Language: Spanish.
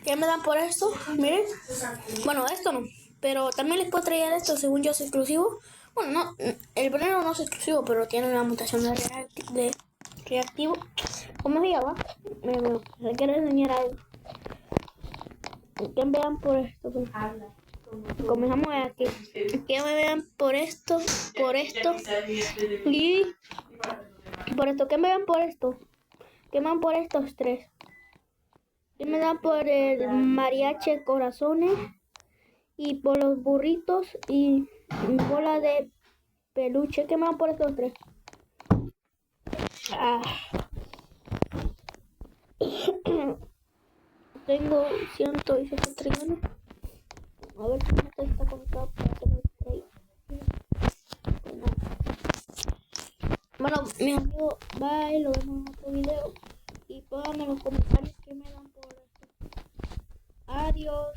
¿Qué me dan por esto? Miren. Bueno, esto no. Pero también les puedo traer esto, según yo es exclusivo. Bueno, no, el veneno no es exclusivo, pero tiene una mutación de reactivo. ¿Cómo se llama? Les quiero enseñar algo. Que me vean por esto. Pues. Comenzamos aquí. Que me vean por esto y por esto. Que me vean por esto. Que me dan por estos tres. Que me dan por el mariachi corazones. Y por los burritos y bola de peluche. Que me dan por estos tres. Tengo 116 trillones. A ver si esto está conectado para hacer el trade. Bueno, mis amigos, bye, lo vemos en otro video. Y pónganme en los comentarios que me dan por esto. Adiós.